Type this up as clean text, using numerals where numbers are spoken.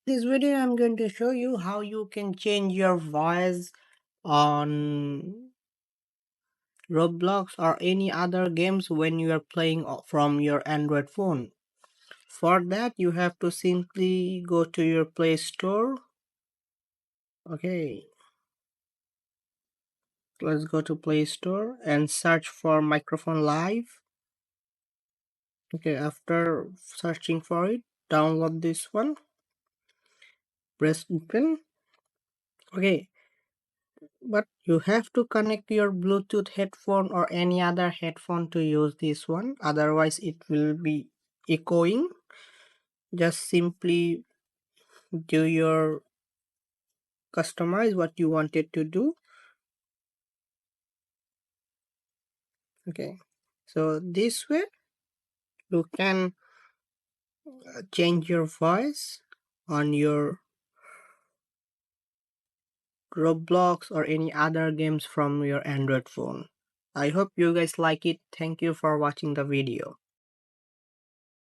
This video I'm going to show you how you can change your voice on Roblox or any other games when you are playing from your Android phone. For that you have to simply go to your Play Store. Okay, let's go to Play Store and search for Microphone Live. Okay, after searching for it, download this one, press open. Okay, but you have to connect your Bluetooth headphone or any other headphone to use this one, otherwise it will be echoing. Just simply do your customize what you wanted to do. Okay, so this way you can change your voice on your Roblox or any other games from your Android phone. I hope you guys like it. Thank you for watching the video.